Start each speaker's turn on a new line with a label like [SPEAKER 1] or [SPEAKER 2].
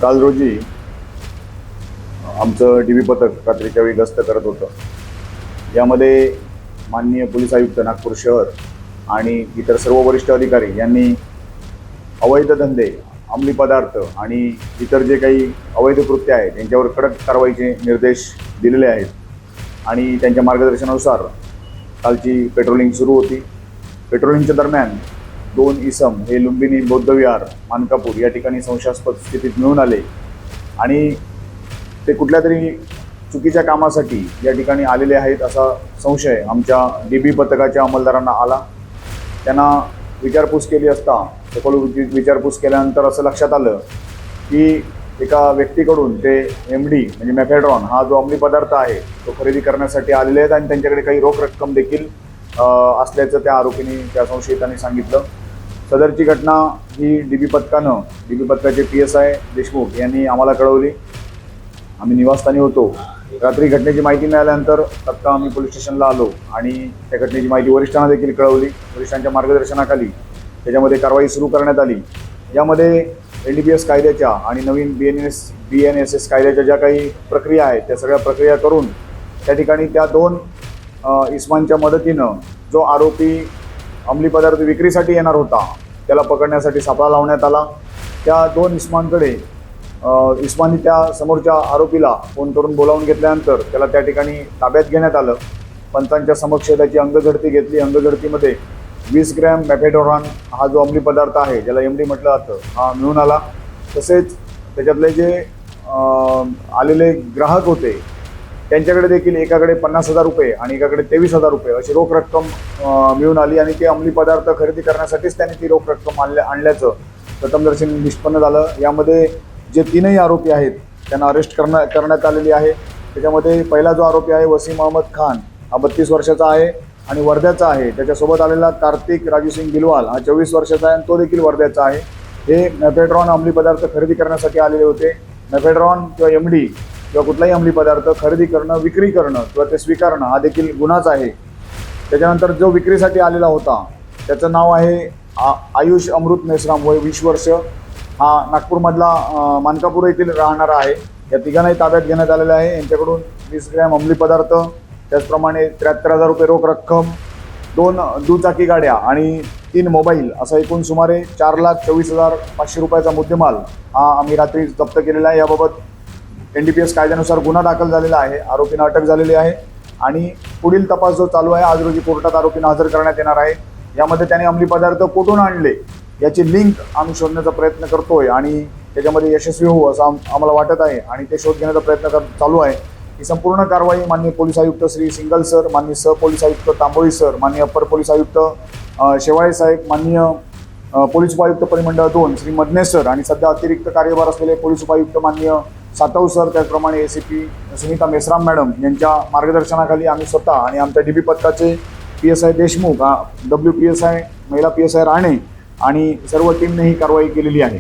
[SPEAKER 1] काल रोजी आमचं डी बी पथक रात्रीच्या वेळी गस्त करत होतं। यामध्ये माननीय पोलीस आयुक्त नागपूर शहर आणि इतर सर्व वरिष्ठ अधिकारी यांनी अवैध धंदे, अंमली पदार्थ आणि इतर जे काही अवैध कृत्य आहेत त्यांच्यावर कडक कारवाईचे निर्देश दिलेले आहेत आणि त्यांच्या मार्गदर्शनानुसार कालची पेट्रोलिंग सुरू होती। पेट्रोलिंगच्या दरम्यान 2 इसम हे लुंबिनी बौद्धविहार मानकापूर या ठिकाणी संशयास्पद स्थितीत मिळून आले आणि ते कुठल्या तरी चुकीच्या कामासाठी या ठिकाणी आलेले आहेत असा संशय आमच्या डी.बी. पथकाच्या अंमलदारांना आला। त्यांना विचारपूस केली असता सखोल विचारपूस केल्यानंतर असं लक्षात आलं की एका व्यक्तीकडून ते MD म्हणजे मेफेड्रॉन हा जो अंमली पदार्थ आहे तो खरेदी करण्यासाठी आलेले आहेत आणि त्यांच्याकडे काही रोख रक्कम देखील असल्याचं त्या आरोपींनी, त्या संशयितांनी सांगितलं। सदरची घटना ही डी.बी. पथकाचे PSI देशमुख यांनी आम्हाला कळवली। आम्ही निवासस्थानी होतो। रात्री घटनेची माहिती मिळाल्यानंतर तत्काळ आम्ही पोलीस स्टेशनला आलो आणि त्या घटनेची माहिती वरिष्ठांना देखील कळवली। वरिष्ठांच्या मार्गदर्शनाखाली त्याच्यामध्ये कारवाई सुरू करण्यात आली। यामध्ये NDPS कायद्याच्या आणि नवीन BNSS कायद्याच्या ज्या काही प्रक्रिया आहेत त्या सगळ्या प्रक्रिया करून त्या ठिकाणी त्या 2 इसमांच्या मदतीनं जो आरोपी अंमली पदार्थ विक्रीसाठी येणार होता त्याला पकडण्यासाठी सापळा लावण्यात आला। त्या 2 इसमांकडे इस्मानी त्या समोरच्या आरोपीला फोन करून बोलावून घेतल्यानंतर त्याला त्या ठिकाणी ताब्यात घेण्यात आलं। पंचांच्या समक्ष त्याची अंगझडती घेतली। अंगझडतीमध्ये 20 ग्रॅम मेफेड्रॉन हा जो अंमली पदार्थ आहे ज्याला MD म्हटलं जातं हा मिळून आला। तसेच त्याच्यातले जे आलेले ग्राहक होते त्यांच्याकडे देखील एकाकडे 50,000 रुपये आणि एकाकडे 23,000 रुपये अशी रोख रक्कम मिळून आली आणि ते अंमली पदार्थ खरेदी करण्यासाठीच त्यांनी ती रोख रक्कम आणल्याचं प्रथमदर्शनी निष्पन्न झालं। यामध्ये जे 3ही आरोपी आहेत त्यांना अरेस्ट करण्यात आलेली आहे। त्याच्यामध्ये पहिला जो आरोपी आहे वसीम अहमद खान हा 32 वर्षाचा आहे आणि वर्ध्याचा आहे। त्याच्यासोबत आलेला कार्तिक राजूसिंग गिलवाल हा 24 वर्षाचा आहे आणि तो देखील वर्ध्याचा आहे। हे मेफेड्रॉन अंमली पदार्थ खरेदी करण्यासाठी आलेले होते। मेफेड्रॉन किंवा MD किंवा कुठलाही अंमली पदार्थ खरेदी करणं, विक्री करणं किंवा ते स्वीकारणं हा देखील गुन्हाच आहे। त्याच्यानंतर जो विक्रीसाठी आलेला होता त्याचं नाव आहे आयुष अमृत मेश्राम, वय 20 वर्ष, हा नागपूरमधला मानकापूर येथील राहणारा आहे। या तिघांनाही ताब्यात घेण्यात आलेलं आहे। यांच्याकडून 20 ग्रॅम अंमली पदार्थ, त्याचप्रमाणे 73,000 रुपये रोख रक्कम, 2 दुचाकी गाड्या आणि 3 मोबाईल असा एकूण सुमारे 4,24,500 रुपयाचा मुद्देमाल हा आम्ही रात्री जप्त केलेला आहे। याबाबत NDPS कायद्यानुसार गुन्हा दाखल झालेला आहे। आरोपींना अटक झालेली आहे आणि पुढील तपास जो चालू आहे आज रोजी कोर्टात आरोपींना हजर करण्यात येणार आहे। यामध्ये त्याने अंमली पदार्थ कुठून आणले याची लिंक आम्ही शोधण्याचा प्रयत्न करतोय आणि त्याच्यामध्ये यशस्वी होऊ असं आम्हाला वाटत आहे आणि ते शोध घेण्याचा प्रयत्न चालू आहे। ही संपूर्ण कारवाई माननीय पोलीस आयुक्त श्री सिंगल सर, माननीय सहपोलीस आयुक्त तांबोळी सर, माननीय अप्पर पोलीस आयुक्त शेवाळे साहेब, माननीय पोलीस उपायुक्त परिमंडळ 2 श्री मदनेश सर आणि सध्या अतिरिक्त कार्यभार असलेले पोलीस उपायुक्त माननीय सातव सर, त्याचप्रमाणे ACP सुनीता मेश्राम मॅडम यांच्या मार्गदर्शनाखाली आम्ही स्वतः आणि आमच्या डी.बी. पथकाचे PSI देशमुख, WPSI महिला PSI राणे आणि सर्व टीमने ही कारवाई केलेली आहे।